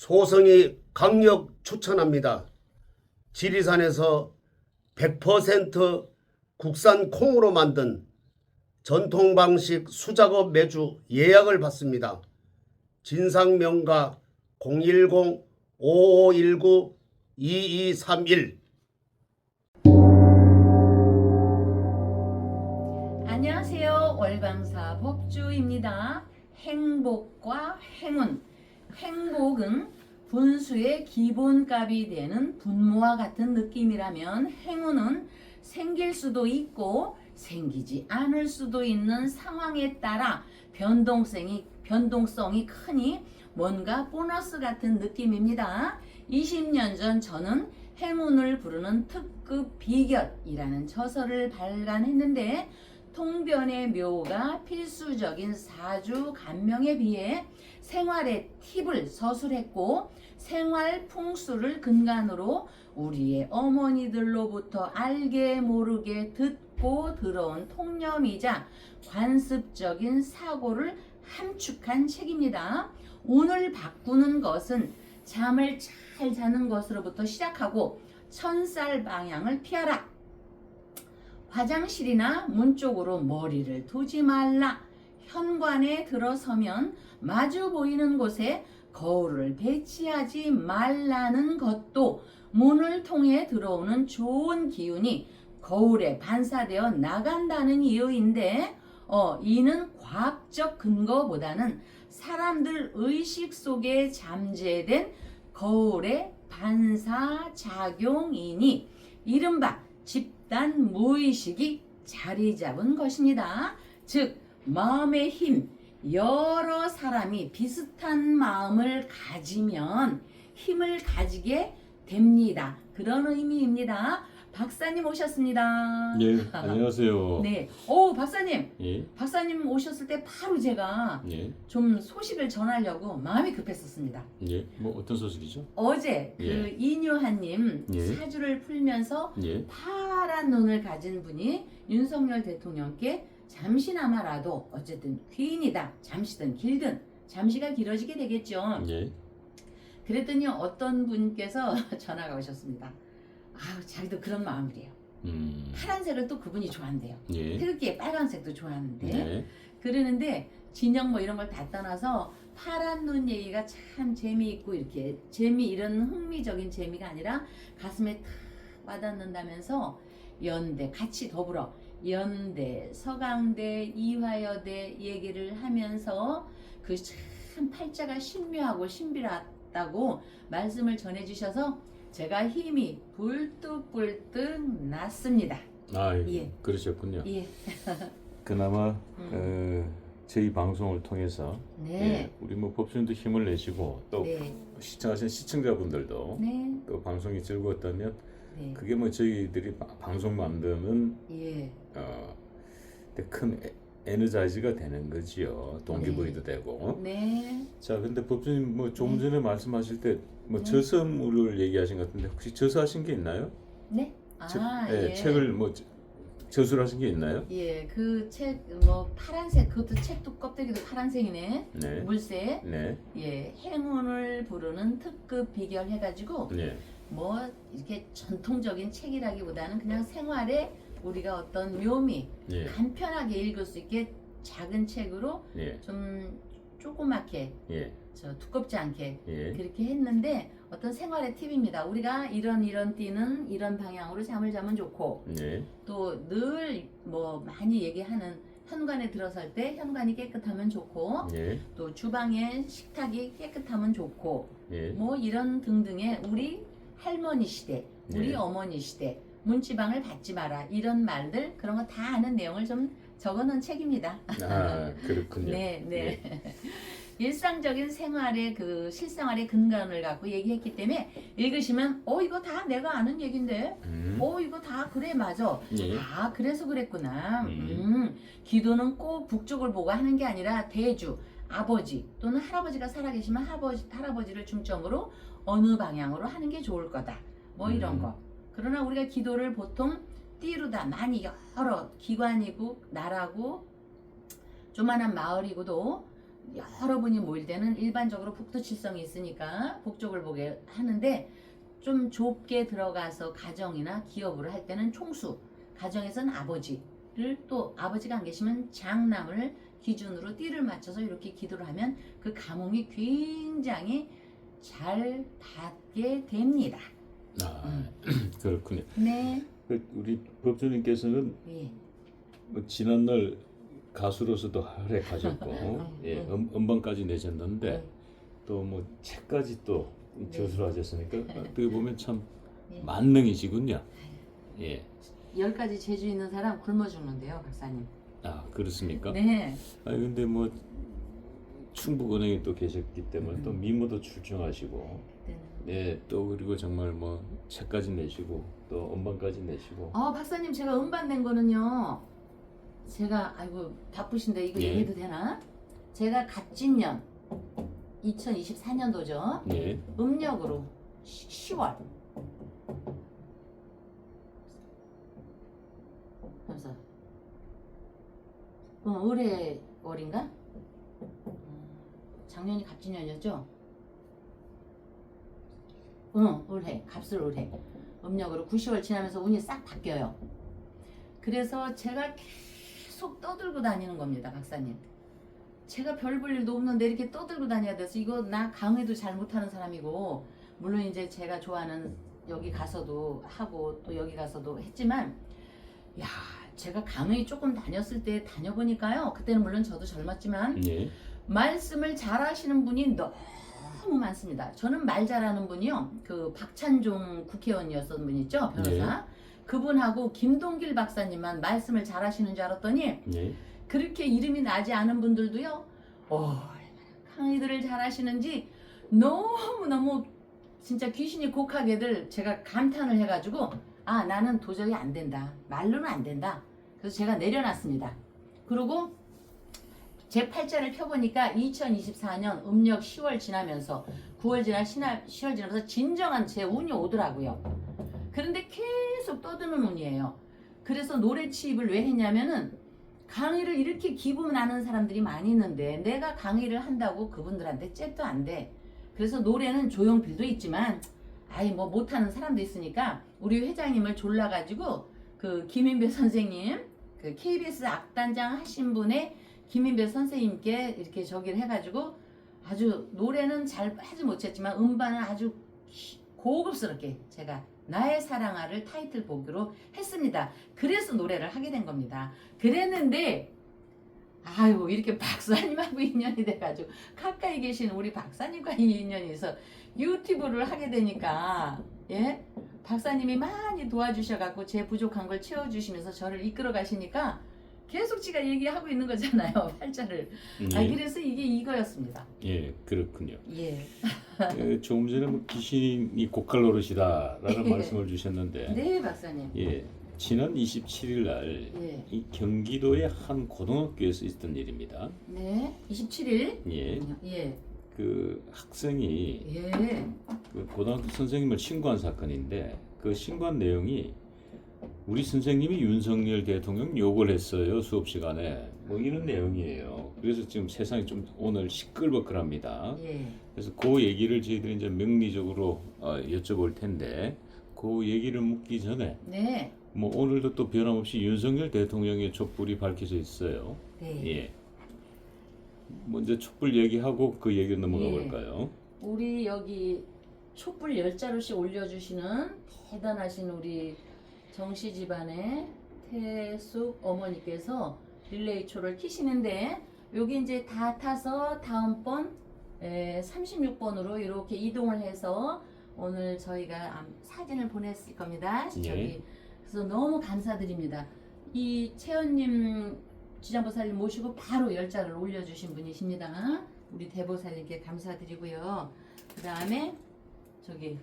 소성이 강력 추천합니다. 지리산에서 100% 국산 콩으로 만든 전통 방식 수작업 매주 예약을 받습니다. 진상명가 010-5519-2231. 안녕하세요. 월광사 법주입니다. 행복과 행운. 행복은 분수의 기본값이 되는 분모와 같은 느낌이라면 행운은 생길 수도 있고 생기지 않을 수도 있는 상황에 따라 변동성이 크니 뭔가 보너스 같은 느낌입니다. 20년 전 저는 행운을 부르는 특급 비결이라는 저서를 발간했는데 통변의 묘가 필수적인 사주 간명에 비해 생활의 팁을 서술했고 생활 풍수를 근간으로 우리의 어머니들로부터 알게 모르게 듣고 들어온 통념이자 관습적인 사고를 함축한 책입니다. 운을 바꾸는 것은 잠을 잘 자는 것으로부터 시작하고 천살 방향을 피하라. 화장실이나 문 쪽으로 머리를 두지 말라. 현관에 들어서면 마주 보이는 곳에 거울을 배치하지 말라는 것도 문을 통해 들어오는 좋은 기운이 거울에 반사되어 나간다는 이유인데 이는 과학적 근거보다는 사람들 의식 속에 잠재된 거울의 반사작용이니 이른바 집단 무의식이 자리 잡은 것입니다. 즉 마음의 힘, 여러 사람이 비슷한 마음을 가지면 힘을 가지게 됩니다. 그런 의미입니다. 박사님 오셨습니다. 예, 안녕하세요. 네. 박사님. 예, 박사님 오셨을 때 바로 제가 예, 좀 소식을 전하려고 마음이 급했었습니다. 예. 뭐 어떤 소식이죠? 어제 그 예. 이뉴하님 예. 사주를 풀면서 예, 파란 눈을 가진 분이 윤석열 대통령께 잠시나마라도 어쨌든 귀인이다. 잠시든 길든 잠시가 길어지게 되겠죠. 예, 그랬더니 어떤 분께서 전화가 오셨습니다. 자기도 그런 마음이래요. 파란색을 또 그분이 좋아한대요. 예, 태극기에 빨간색도 좋아하는데 예, 그러는데 진영 뭐 이런 걸 다 떠나서 파란 눈 얘기가 참 재미있고 이렇게 이런 흥미적인 재미가 아니라 가슴에 탁 와닿는다면서 연대 같이 더불어 연대, 서강대, 이화여대 얘기를 하면서 그 참 팔자가 신묘하고 신비하다고 말씀을 전해주셔서 제가 힘이 불뚝불뚝 났습니다. 예. 그러셨군요. 예. 그나마 저희 방송을 통해서 네. 예, 우리 뭐 법수님도 힘을 내시고 또 네. 시청하신 시청자분들도 네. 또 방송이 즐거웠다면 네. 그게 뭐 저희들이 방송 만드는 예. 큰 에너자이즈가 되는 거지요. 동기부여도 되고. 네. 자, 근데 법주님 뭐 조금 전에 말씀하실 때 뭐 네. 저서물을 얘기하신 것 같은데 혹시 저서하신 게 있나요? 네. 예, 책을 뭐 저술하신 게 있나요? 예, 그 책 뭐 파란색 그것도 책도 껍데기도 파란색이네. 네. 물새. 네. 예, 행운을 부르는 특급 비결 해가지고 네. 뭐 이렇게 전통적인 책이라기보다는 그냥 생활에 우리가 어떤 묘미 예. 간편하게 읽을 수 있게 작은 책으로 예. 좀 조그맣게 예. 두껍지 않게 예. 그렇게 했는데 어떤 생활의 팁입니다. 우리가 이런 띠는 이런 방향으로 잠을 자면 좋고 예. 또 늘 뭐 많이 얘기하는 현관에 들어설 때 현관이 깨끗하면 좋고 예. 또 주방에 식탁이 깨끗하면 좋고 예. 뭐 이런 등등의 우리 할머니 시대, 우리 예. 어머니 시대 문지방을 받지 마라 이런 말들 그런 거 다 아는 내용을 좀 적어놓은 책입니다. 그렇군요. 네, 네. 예. 일상적인 생활의 그 실생활의 근간을 갖고 얘기했기 때문에 읽으시면 이거 다 내가 아는 얘긴데 이거 다 그래 맞아. 예. 그래서 그랬구나. 음. 기도는 꼭 북쪽을 보고 하는 게 아니라 대주, 아버지 또는 할아버지가 살아계시면 할아버지를 중점으로 어느 방향으로 하는 게 좋을 거다. 뭐 이런 거. 그러나 우리가 기도를 보통 띠루다 많이 여러 기관이고 나라고 조만한 마을이고도 여러분이 모일 때는 일반적으로 북두칠성이 있으니까 북쪽을 보게 하는데 좀 좁게 들어가서 가정이나 기업으로 할 때는 총수, 가정에서는 아버지를 또 아버지가 안 계시면 장남을 기준으로 띠를 맞춰서 이렇게 기도를 하면 그 가뭄이 굉장히 잘 닿게 됩니다. 아, 그렇군요. 네. 우리 법조님께서는 예. 뭐 지난날 가수로서도 활약하셨고 예, 음반까지 내셨는데 네. 또 뭐 책까지 또 네. 저술하셨으니까 어떻게 보면 참 네. 만능이시군요. 예. 10가지 재주 있는 사람 굶어 죽는데요, 박사님. 아 그렇습니까? 네. 아니 근데 뭐 충북은행에 또 계셨기 때문에 또 미모도 출중하시고 네, 또 그리고 정말 뭐 책까지 내시고 또 음반까지 내시고 박사님 제가 음반 낸 거는요. 제가 아이고 바쁘신데 이거 예. 얘기해도 되나? 제가 갑진년 2024년도죠. 예. 음력으로 10월. 그래서 올해 월인가? 작년이 갑진년이었죠? 올해 갑술 올해 음력으로 9, 10월 지나면서 운이 싹 바뀌어요. 그래서 제가 계속 떠들고 다니는 겁니다, 박사님. 제가 별 볼 일도 없는데 이렇게 떠들고 다녀야 돼서 이거 나 강의도 잘 못하는 사람이고 물론 이제 제가 좋아하는 여기 가서도 하고 또 여기 가서도 했지만 야 제가 강의 조금 다녔을 때 다녀보니까요 그때는 물론 저도 젊었지만 예. 말씀을 잘하시는 분이 너무 많습니다. 저는 말 잘하는 분이요 그 박찬종 국회의원이었던 분 있죠 변호사 그분하고 김동길 박사님만 말씀을 잘하시는 줄 알았더니 예. 그렇게 이름이 나지 않은 분들도요 강의들을 잘하시는지 너무너무 진짜 귀신이 곡하게들 제가 감탄을 해가지고 아 나는 도저히 안 된다 말로는 안 된다 그래서 제가 내려놨습니다. 그리고 제 팔자를 펴보니까 2024년 음력 10월 지나면서 9월 지나 10월 지나면서 진정한 제 운이 오더라고요. 그런데 계속 떠드는 운이에요. 그래서 노래 취입을 왜 했냐면은 강의를 이렇게 기분 나는 사람들이 많이 있는데 내가 강의를 한다고 그분들한테 잽도 안 돼. 그래서 노래는 조용필도 있지만 아이 뭐 못하는 사람도 있으니까 우리 회장님을 졸라가지고 그 김인배 선생님 그 KBS 악단장 하신 분의 김인배 선생님께 이렇게 저기를 해가지고 아주 노래는 잘 하지 못했지만 음반은 아주 고급스럽게 제가 나의 사랑아를 타이틀 보기로 했습니다. 그래서 노래를 하게 된 겁니다. 그랬는데 아유 이렇게 박사님하고 인연이 돼가지고 가까이 계신 우리 박사님과 인연이 있어 유튜브를 하게 되니까 예 박사님이 많이 도와주셔갖고 제 부족한 걸 채워주시면서 저를 이끌어 가시니까 계속 제가 얘기하고 있는 거잖아요 팔자를. 예. 그래서 이게 이거였습니다. 예, 그렇군요. 예. 조금 전에 뭐 귀신이 고칼 노릇이다라는 네. 말씀을 주셨는데, 네 박사님. 예, 지난 27일 날 예. 이 경기도의 한 고등학교에서 있었던 일입니다. 네. 27일. 예, 예. 그 학생이 예. 그 고등학교 선생님을 신고한 사건인데 그 신고한 내용이 우리 선생님이 윤석열 대통령 욕을 했어요 수업 시간에 뭐 이런 내용이에요. 그래서 지금 세상이 좀 오늘 시끌벅글합니다. 예. 그래서 그 얘기를 저희들이 이제 명리적으로 여쭤볼 텐데 그 얘기를 묻기 전에 네. 뭐 오늘도 또 변함없이 윤석열 대통령의 촛불이 밝혀져 있어요. 네. 예. 먼저 촛불 얘기하고 그 얘기로 넘어가 예. 볼까요? 우리 여기 촛불 10자루씩 올려주시는 대단하신 우리 정씨 집안의 태숙 어머니께서 릴레이초를 키시는데 여기 이제 다 타서 다음번 36번으로 이렇게 이동을 해서 오늘 저희가 사진을 보냈을 겁니다. 예. 저기 그래서 너무 감사드립니다. 이 채연님 지장보살님 모시고 바로 10자를 올려주신 분이십니다. 우리 대보살님께 감사드리고요. 그 다음에 저기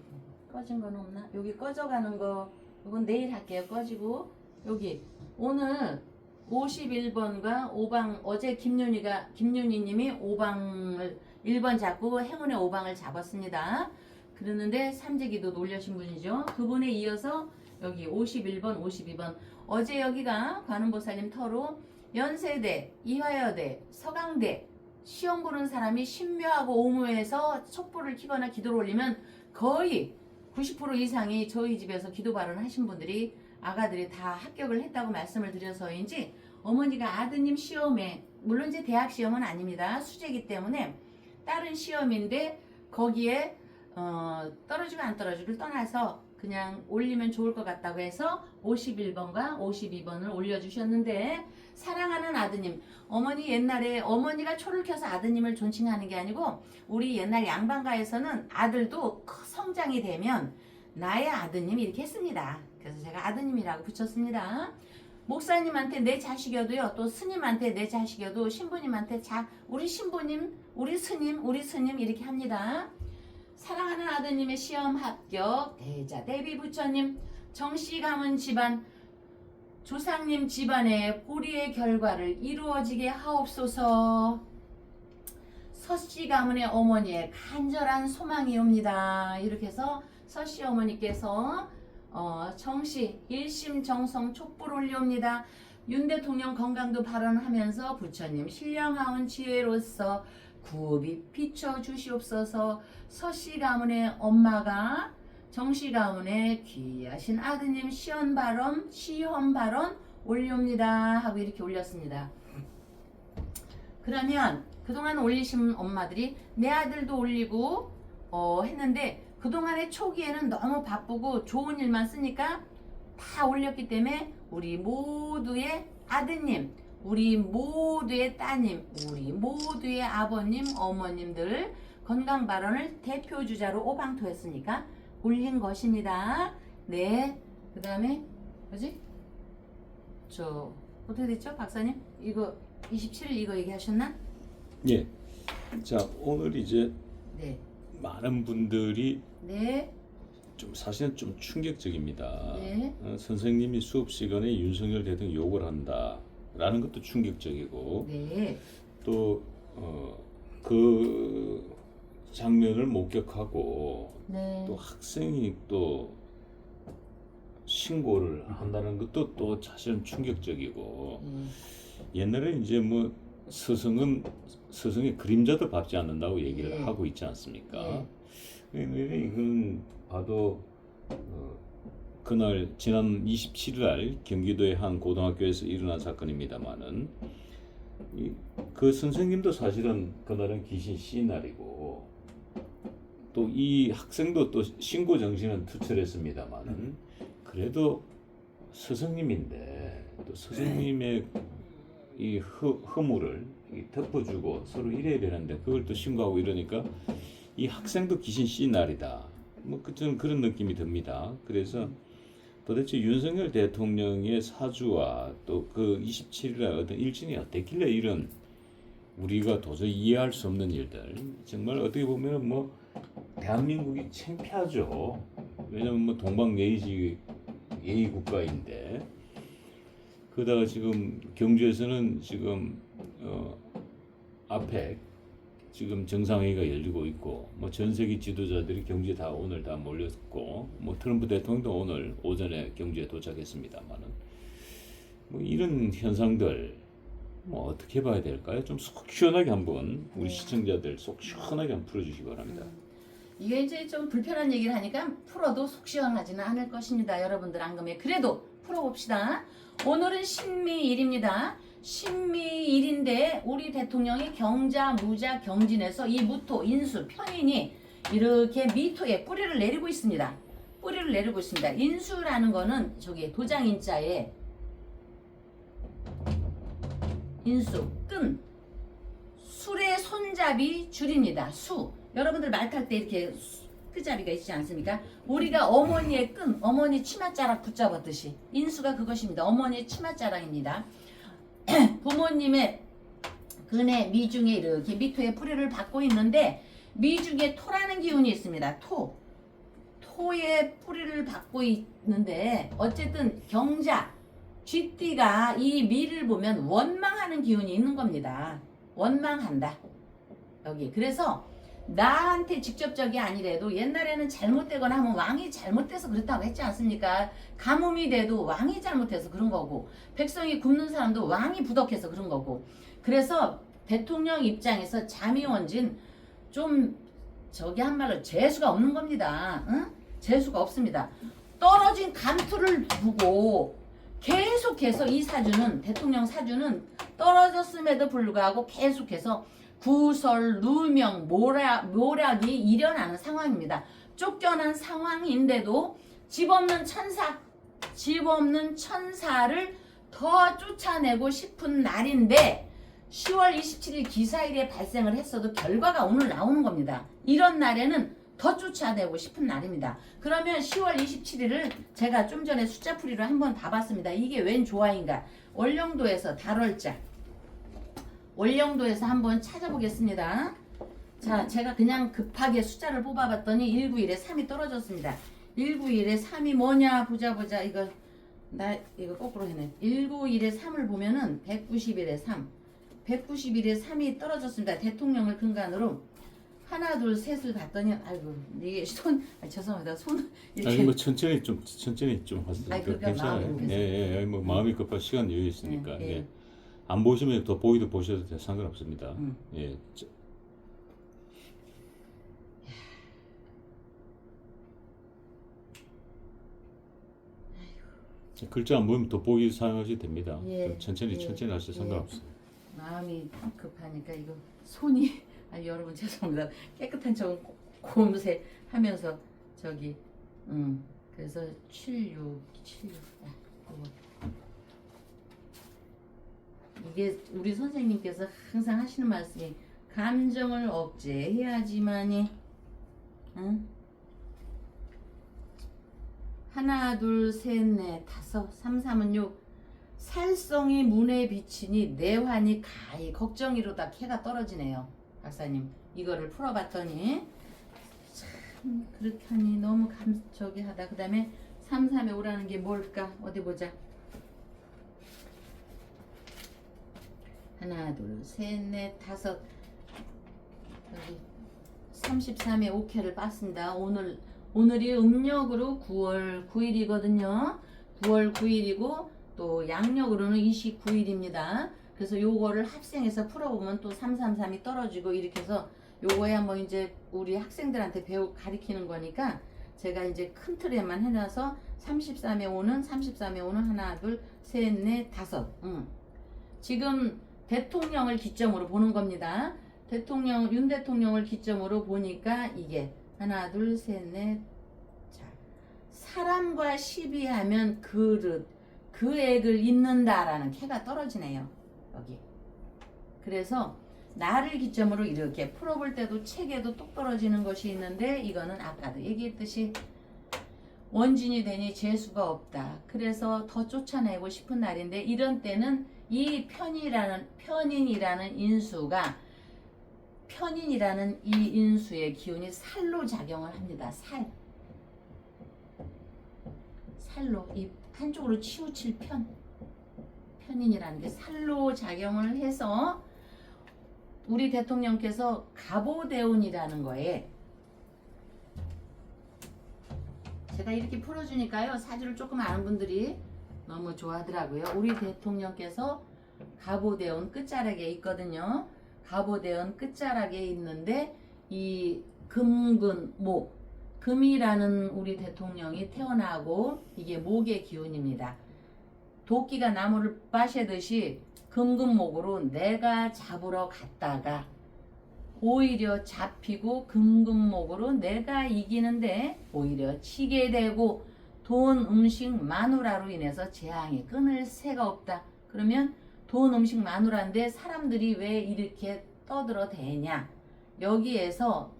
꺼진 건 없나? 여기 꺼져가는 거 이건 내일 할게요. 꺼지고 여기 오늘 51번과 5방 어제 김윤희님이 5방을 1번 잡고 행운의 5방을 잡았습니다. 그러는데 삼재기도 놀려신 분이죠. 그분에 이어서 여기 51번 52번 어제 여기가 관음보살님 터로 연세대, 이화여대, 서강대 시험 보는 사람이 신묘하고 오묘해서 촛불을 켜거나 기도를 올리면 거의 90% 이상이 저희 집에서 기도 발언하신 분들이 아가들이 다 합격을 했다고 말씀을 드려서인지 어머니가 아드님 시험에, 물론 이제 대학 시험은 아닙니다. 수재이기 때문에 다른 시험인데 거기에 떨어지고 안 떨어지고를 떠나서 그냥 올리면 좋을 것 같다고 해서 51번과 52번을 올려주셨는데, 사랑하는 아드님, 어머니 옛날에 어머니가 초를 켜서 아드님을 존칭하는 게 아니고 우리 옛날 양반가에서는 아들도 성장이 되면 나의 아드님 이렇게 했습니다. 그래서 제가 아드님이라고 붙였습니다. 목사님한테 내 자식이어도요, 또 스님한테 내 자식이어도 신부님한테 우리 신부님, 우리 스님 이렇게 합니다. 사랑하는 아드님의 시험 합격, 대자 대비 부처님, 정씨 가문 집안, 조상님 집안의 뿌리의 결과를 이루어지게 하옵소서. 서씨 가문의 어머니의 간절한 소망이옵니다. 이렇게 해서 서씨 어머니께서 정씨 일심정성 촛불 올리옵니다. 윤 대통령 건강도 발언하면서 부처님 신령하온 지혜로서 구비 비춰주시옵소서. 서씨 가문의 엄마가 정씨 가문의 귀하신 아드님 시험 발언 올리옵니다 하고 이렇게 올렸습니다. 그러면 그동안 올리신 엄마들이 내 아들도 올리고 했는데 그동안의 초기에는 너무 바쁘고 좋은 일만 쓰니까 다 올렸기 때문에 우리 모두의 아드님, 우리 모두의 따님, 우리 모두의 아버님, 어머님들 건강 발언을 대표 주자로 오방토했으니까 올린 것입니다. 네. 그 다음에 뭐지? 어떻게 됐죠? 박사님? 이거 27일 이거 얘기하셨나? 예. 자, 오늘 이제 네. 많은 분들이 네. 좀 사실은 좀 충격적입니다. 네. 선생님이 수업 시간에 윤석열 대통령 욕을 한다라는 것도 충격적이고, 네. 또 그 장면을 목격하고 네. 또 학생이 또 신고를 한다는 것도 또 사실은 충격적이고, 옛날에 이제 뭐 스승의 그림자도 밟지 않는다고 얘기를 네. 하고 있지 않습니까? 네. 이건 봐도 그날 지난 27일 날 경기도의 한 고등학교에서 일어난 사건입니다만은 그 선생님도 사실은 그날은 귀신 씌인 날이고 또 이 학생도 또 신고 정신은 투철했습니다만은 그래도 스승님인데 또 스승님의 이 허물을 덮어주고 서로 이래야 되는데 그걸 또 신고하고 이러니까 이 학생도 귀신 씌인 날이다. 뭐 저는 그런 느낌이 듭니다. 그래서 도대체 윤석열 대통령의 사주와 또 그 27일에 어떤 일진이 어땠길래 이런 우리가 도저히 이해할 수 없는 일들, 정말 어떻게 보면 뭐 대한민국이 창피하죠. 왜냐면 뭐 동방예의 국가인데, 그러다가 지금 경주에서는 지금 아펙 지금 정상회의가 열리고 있고, 뭐 전 세계 지도자들이 경주에 다 오늘 다 몰렸고, 뭐 트럼프 대통령도 오늘 오전에 경주에 도착했습니다만은, 뭐 이런 현상들 뭐 어떻게 봐야 될까요? 좀 속 시원하게 한번 우리 시청자들 속 시원하게 한번 풀어주시기 바랍니다. 이게 이제 좀 불편한 얘기를 하니까 풀어도 속 시원하지는 않을 것입니다. 여러분들 앙금에 그래도 풀어봅시다. 오늘은 신미일입니다. 신미일인데 우리 대통령이 경자, 무자, 경진에서 이 무토, 인수, 편인이 이렇게 미토에 뿌리를 내리고 있습니다. 뿌리를 내리고 있습니다. 인수라는 거는 저기 도장인자에 인수, 끈, 술의 손잡이 줄입니다. 수. 여러분들 말 탈 때 이렇게 끝자리가 있지 않습니까? 우리가 어머니의 끈, 어머니 치맛자락 붙잡았듯이 인수가 그것입니다. 어머니의 치맛자락입니다. 부모님의 근의 미중에 이렇게 미토의 뿌리를 받고 있는데 미중에 토라는 기운이 있습니다. 토의 뿌리를 받고 있는데 어쨌든 경자, 쥐띠가 이 미를 보면 원망하는 기운이 있는 겁니다. 원망한다. 여기. 그래서 나한테 직접적이 아니래도 옛날에는 잘못되거나 하면 왕이 잘못돼서 그렇다고 했지 않습니까? 가뭄이 돼도 왕이 잘못해서 그런 거고 백성이 굶는 사람도 왕이 부덕해서 그런 거고, 그래서 대통령 입장에서 자미원진 좀 저기 한말로 재수가 없는 겁니다. 응? 재수가 없습니다. 떨어진 감투를 두고 계속해서 이 사주는 대통령 사주는 떨어졌음에도 불구하고 계속해서 구설, 누명, 모략이 일어나는 상황입니다. 쫓겨난 상황인데도 집 없는 천사를 더 쫓아내고 싶은 날인데 10월 27일 기사일에 발생을 했어도 결과가 오늘 나오는 겁니다. 이런 날에는 더 쫓아내고 싶은 날입니다. 그러면 10월 27일을 제가 좀 전에 숫자풀이로 한번 봐봤습니다. 이게 웬 조화인가? 월령도에서 달월자. 월령도에서 한번 찾아보겠습니다. 자, 제가 그냥 급하게 숫자를 뽑아봤더니 191에 3이 떨어졌습니다. 191에 3이 뭐냐 보자. 이거 거꾸로 해내. 191에 3을 보면은 191에 3. 191에 3이 떨어졌습니다. 대통령을 근간으로 하나 둘 셋을 봤더니 아이고 이게 죄송합니다. 손 이렇게 아니 뭐 천천히 좀 하세요. 아니, 그러니까 괜찮아요. 마음이 예, 뭐 마음이 급하고 시간 여유 있으니까. 예. 예. 안 보시면 더 보셔도 상관없습니다. 예. 글자 안 보이면 돋보기 사용하셔도 됩니다. 예, 천천히 예, 하셔도 상관없어요. 마음이 급하니까 이거 손이 여러분 죄송합니다. 깨끗한 저 곰새 하면서 저기 그래서 76 이게 우리 선생님께서 항상 하시는 말씀이 감정을 억제해야지만이 하나 둘 셋 넷 다섯 3, 3은 6 살성이 문에 비치니 내환이 가히 걱정이로다 캐가 떨어지네요. 박사님 이거를 풀어봤더니 참 그렇게 하니 너무 저기 하다. 그 다음에 3, 3에 5라는 게 뭘까? 어디 보자. 하나 둘 셋 넷 다섯 여기 33에 5캐를 빻습니다. 오늘이 음력으로 9월 9일이거든요. 9월 9일이고 또 양력으로는 29일입니다. 그래서 요거를 합생해서 풀어보면 또 333이 떨어지고 이렇게 해서 요거에 한번 이제 우리 학생들한테 가리키는 거니까 제가 이제 큰 틀에만 해놔서 33에 5는 하나 둘 셋 넷 다섯 지금 대통령을 기점으로 보는 겁니다. 윤 대통령을 기점으로 보니까 이게 하나 둘 셋 넷 자 사람과 시비하면 그릇 그 액을 잇는다라는 캐가 떨어지네요. 여기. 그래서 나를 기점으로 이렇게 풀어볼 때도 책에도 똑 떨어지는 것이 있는데 이거는 아까도 얘기했듯이 원진이 되니 재수가 없다. 그래서 더 쫓아내고 싶은 날인데 이런 때는 이 편인이라는 이 인수의 기운이 살로 작용을 합니다. 살로 이 한쪽으로 치우칠 편인이라는 게 살로 작용을 해서 우리 대통령께서 가보대운이라는 거에 제가 이렇게 풀어주니까요 사주를 조금 아는 분들이 너무 좋아하더라고요. 우리 대통령께서 가보대운 끝자락에 있거든요. 가보대운 끝자락에 있는데 이 금근목 금이라는 우리 대통령이 태어나고 이게 목의 기운입니다. 도끼가 나무를 빠시듯이 금금목으로 내가 잡으러 갔다가 오히려 잡히고 금금목으로 내가 이기는데 오히려 치게 되고 돈, 음식, 마누라로 인해서 재앙이 끊을 새가 없다. 그러면 돈, 음식, 마누라인데 사람들이 왜 이렇게 떠들어대냐. 여기에서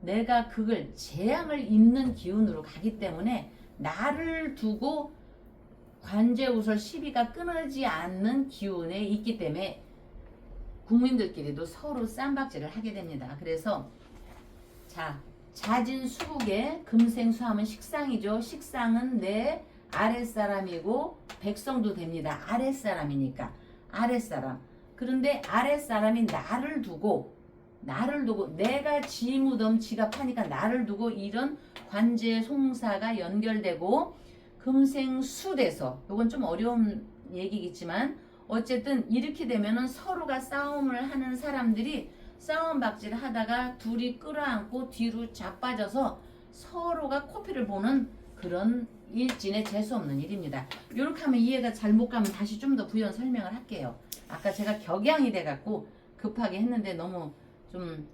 내가 그걸 재앙을 잇는 기운으로 가기 때문에 나를 두고 관제우설 시비가 끊어지지 않는 기운에 있기 때문에 국민들끼리도 서로 쌈박질을 하게 됩니다. 그래서 자진수국에 금생수하면 식상이죠. 식상은 내 아랫사람이고 백성도 됩니다. 아랫사람이니까 아랫사람. 그런데 아랫사람이 나를 두고 내가 지 무덤 지가 파니까 나를 두고 이런 관제 송사가 연결되고 금생수돼서 요건 좀 어려운 얘기겠지만 어쨌든 이렇게 되면은 서로가 싸움을 하는 사람들이 싸움 박질 하다가 둘이 끌어안고 뒤로 자빠져서 서로가 코피를 보는 그런 일진의 재수없는 일입니다. 이렇게 하면 이해가 잘 못 가면 다시 좀 더 부연 설명을 할게요. 아까 제가 격양이 돼갖고 급하게 했는데 너무 좀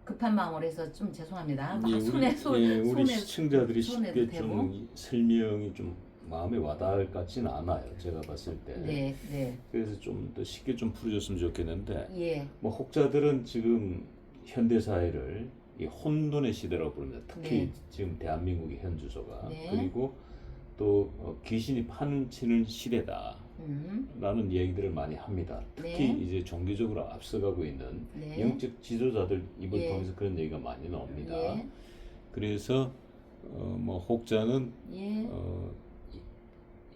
급한 마음으로 해서 좀 죄송합니다. 예, 우리 손에 시청자들이 손에도 쉽게 대고. 좀 설명이 좀 마음에 와닿을 것 같지는 않아요. 제가 봤을 때. 네, 네, 그래서 좀 더 쉽게 좀 풀어줬으면 좋겠는데 예, 뭐 혹자들은 지금 현대 사회를 이 혼돈의 시대라고 부릅니다. 특히 네. 지금 대한민국의 현 주소가 네. 그리고 또 귀신이 파헤치는 시대다. 라는 얘기들을 많이 합니다. 특히 네. 이제 종교적으로 앞서가고 있는 네. 영적 지도자들 입을 예. 통해서 그런 얘기가 많이 나옵니다. 예, 그래서 뭐 혹자는 예,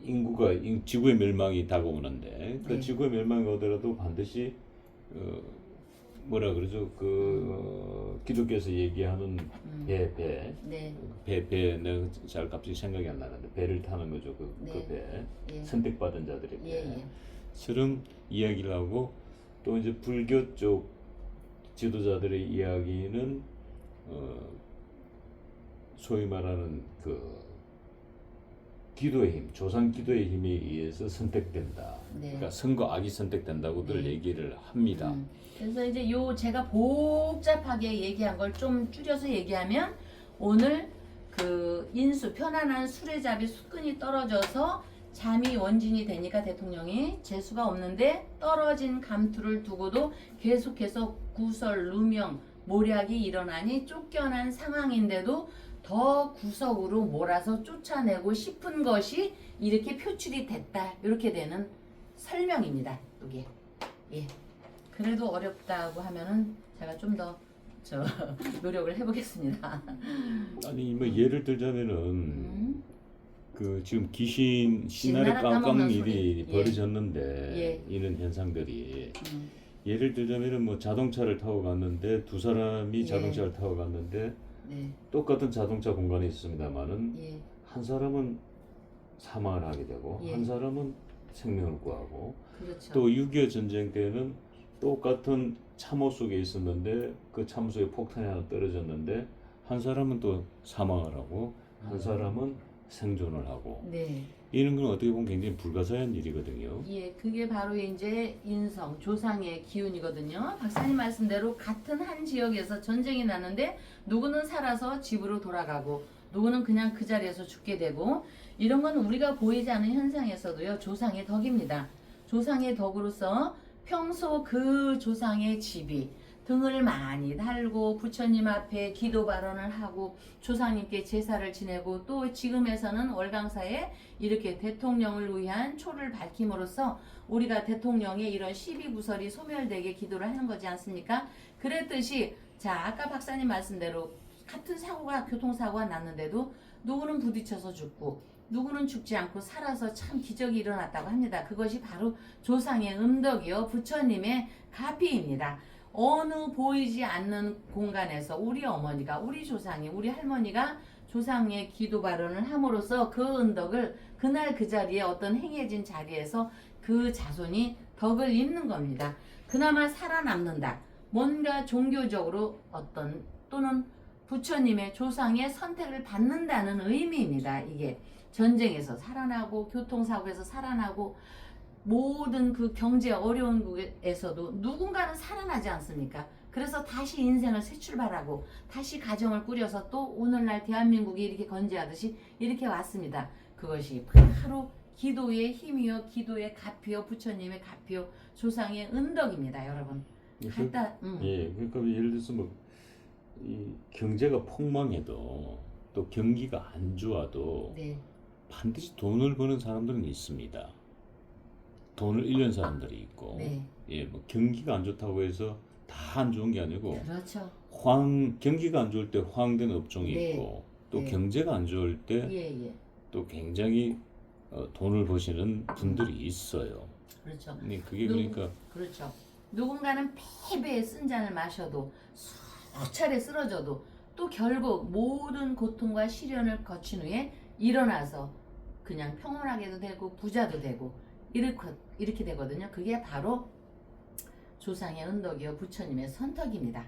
인구가 지구의 멸망이 다가오는데 그 네. 지구의 멸망이 오더라도 반드시 뭐라 그러죠? 기독교에서 얘기하는 네, 배 내가 잘 갑자기 생각이 안 나는데 배를 타는 거죠. 네. 그 배. 예, 선택받은 자들의 배. 예, 처럼 이야기를 하고 또 이제 불교 쪽 지도자들의 이야기는 소위 말하는 기도의 힘, 조상 기도의 힘에 의해서 선택된다. 네. 그러니까 선과 악이 선택된다고들 네. 얘기를 합니다. 그래서 이제 제가 복잡하게 얘기한 걸 좀 줄여서 얘기하면 오늘 인수 편안한 수레잡이 수끈이 떨어져서 잠이 원진이 되니까 대통령이 재수가 없는데 떨어진 감투를 두고도 계속해서 구설, 누명, 모략이 일어나니 쫓겨난 상황인데도 더 구석으로 몰아서 쫓아내고 싶은 것이 이렇게 표출이 됐다. 이렇게 되는 설명입니다. 이게. 예. 그래도 어렵다고 하면은 제가 좀 더 노력을 해보겠습니다. 아니 뭐 예를 들자면은 지금 귀신 신나를 신나라 깜깜 까먹는 일이 소리. 예. 벌어졌는데 예. 이런 현상들이 음, 예를 들자면은 뭐 자동차를 타고 갔는데 두 사람이 예. 자동차를 타고 갔는데 네, 똑같은 자동차 공간에 있습니다만은 예, 한 사람은 사망을 하게 되고 예. 한 사람은 생명을 구하고 그렇죠. 또 6.25 전쟁 때는 똑같은 참호 속에 있었는데 그 참호 속에 폭탄이 하나 떨어졌는데 한 사람은 또 사망을 하고 한 사람은 생존을 하고 네, 이런 건 어떻게 보면 굉장히 불가사의한 일이거든요. 예, 그게 바로 이제 인성, 조상의 기운이거든요. 박사님 말씀대로 같은 한 지역에서 전쟁이 나는데 누구는 살아서 집으로 돌아가고 누구는 그냥 그 자리에서 죽게 되고 이런 건 우리가 보이지 않는 현상에서도요 조상의 덕입니다. 조상의 덕으로서 평소 그 조상의 집이 등을 많이 달고 부처님 앞에 기도 발언을 하고 조상님께 제사를 지내고 또 지금에서는 월강사에 이렇게 대통령을 위한 초를 밝힘으로써 우리가 대통령의 이런 시비구설이 소멸되게 기도를 하는 거지 않습니까? 그랬듯이 자 아까 박사님 말씀대로 같은 교통사고가 났는데도 누구는 부딪혀서 죽고 누구는 죽지 않고 살아서 참 기적이 일어났다고 합니다. 그것이 바로 조상의 음덕이요 부처님의 가피입니다. 어느 보이지 않는 공간에서 우리 어머니가 우리 조상이 우리 할머니가 조상의 기도 발언을 함으로써 그 은덕을 그날 그 자리에 어떤 행해진 자리에서 그 자손이 덕을 입는 겁니다. 그나마 살아남는다. 뭔가 종교적으로 또는 부처님의 조상의 선택을 받는다는 의미입니다. 이게 전쟁에서 살아나고 교통사고에서 살아나고 모든 그 경제 어려운 곳에서도 누군가는 살아나지 않습니까? 그래서 다시 인생을 새 출발하고 다시 가정을 꾸려서 또 오늘날 대한민국이 이렇게 건재하듯이 이렇게 왔습니다. 그것이 바로 기도의 힘이요 기도의 가피요 부처님의 가피요 조상의 은덕입니다. 여러분 예, 그러니까 예를 들어서 이 경제가 폭망해도 또 경기가 안 좋아도 네, 반드시 돈을 버는 사람들은 있습니다. 돈을 잃는 사람들이 있고, 네. 예, 뭐 경기가 안 좋다고 해서 다 안 좋은 게 아니고 그렇죠. 경기가 안 좋을 때 호황된 업종이 네. 있고 또 네. 경제가 안 좋을 때 또 예. 굉장히 돈을 버시는 분들이 있어요. 그렇죠. 네, 그게 누구- 그러니까 그렇죠. 누군가는 패배에 쓴 잔을 마셔도 수차례 쓰러져도 또 결국 모든 고통과 시련을 거친 후에 일어나서 그냥 평온하게도 되고 부자도 되고 이렇게 되거든요. 그게 바로 조상의 은덕이요 부처님의 선턱입니다.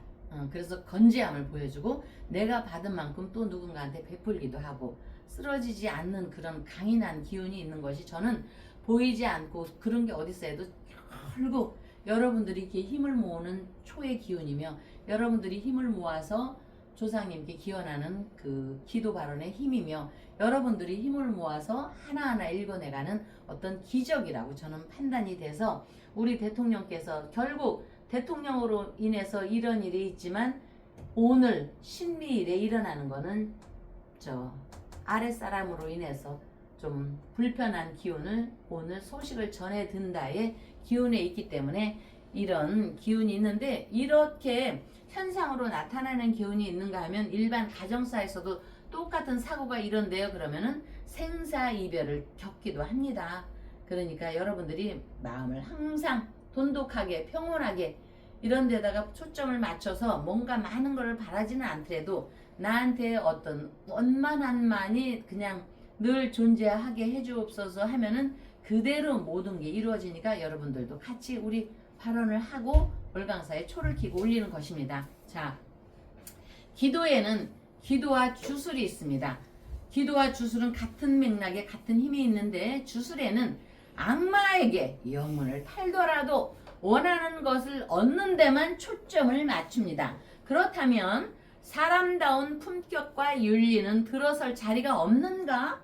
그래서 건재함을 보여주고 내가 받은 만큼 또 누군가한테 베풀기도 하고 쓰러지지 않는 그런 강인한 기운이 있는 것이 저는 보이지 않고 그런 게 어디 있어 해도 결국 여러분들이 이렇게 힘을 모으는 초의 기운이며 여러분들이 힘을 모아서 조상님께 기원하는 그 기도 발언의 힘이며 여러분들이 힘을 모아서 하나하나 읽어내가는 어떤 기적이라고 저는 판단이 돼서 우리 대통령께서 결국 대통령으로 인해서 이런 일이 있지만 오늘 신미일에 일어나는 거는 저 아랫사람으로 인해서 좀 불편한 기운을 오늘 소식을 전해 든다의 기운에 있기 때문에 이런 기운이 있는데 이렇게 현상으로 나타나는 기운이 있는가 하면 일반 가정사에서도 똑같은 사고가 이런데요. 그러면은 생사이별을 겪기도 합니다. 그러니까 여러분들이 마음을 항상 돈독하게 평온하게 이런 데다가 초점을 맞춰서 뭔가 많은 걸 바라지는 않더라도 나한테 어떤 원만한만이 그냥 늘 존재하게 해주옵소서 하면은 그대로 모든 게 이루어지니까 여러분들도 같이 우리 발언을 하고 월강사에 초를 켜고 올리는 것입니다. 자, 기도에는 기도와 주술이 있습니다. 기도와 주술은 같은 맥락에 같은 힘이 있는데 주술에는 악마에게 영혼을 팔더라도 원하는 것을 얻는 데만 초점을 맞춥니다. 그렇다면 사람다운 품격과 윤리는 들어설 자리가 없는가?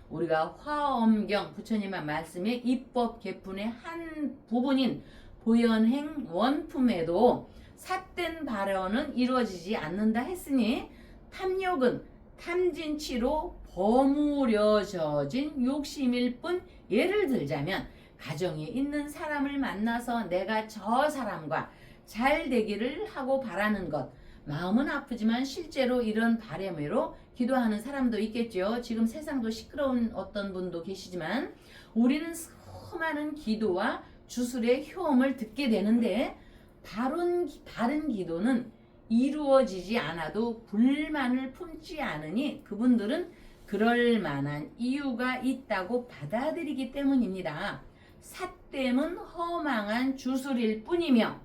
우리가 화엄경 부처님의 말씀의 입법 개fun의 한 부분인 보현행 원품에도 삿된 발언은 이루어지지 않는다 했으니 탐욕은 탐진치로 버무려져진 욕심일 뿐. 예를 들자면 가정에 있는 사람을 만나서 내가 저 사람과 잘 되기를 하고 바라는 것, 마음은 아프지만 실제로 이런 바람으로 기도하는 사람도 있겠죠. 지금 세상도 시끄러운 어떤 분도 계시지만 우리는 수많은 기도와 주술의 효험을 듣게 되는데 바른 기도는 이루어지지 않아도 불만을 품지 않으니 그분들은 그럴 만한 이유가 있다고 받아들이기 때문입니다. 삿됨은 허망한 주술일 뿐이며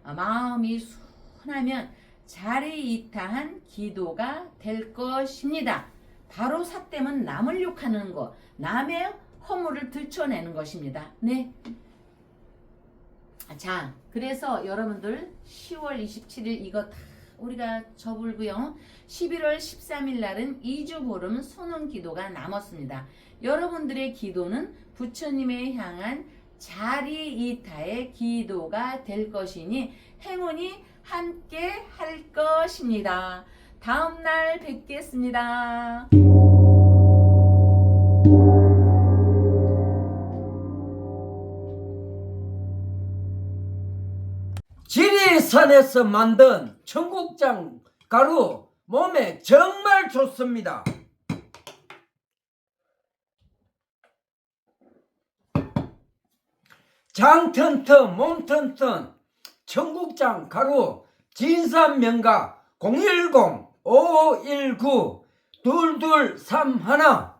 마음이 순하면 자리이타한 기도가 될 것입니다. 바로 삿됨은 남을 욕하는 것, 남의 허물을 들춰내는 것입니다. 네. 자, 그래서 여러분들 10월 27일 이거 다 우리가 접을고요. 11월 13일 날은 2주 보름 소논 기도가 남았습니다. 여러분들의 기도는 부처님에 향한 자리이타의 기도가 될 것이니 행운이 함께 할 것입니다. 다음 날 뵙겠습니다. 지리산에서 만든 청국장 가루 몸에 정말 좋습니다. 장 튼튼 몸 튼튼 청국장 가루 진산명가 010-5519-2231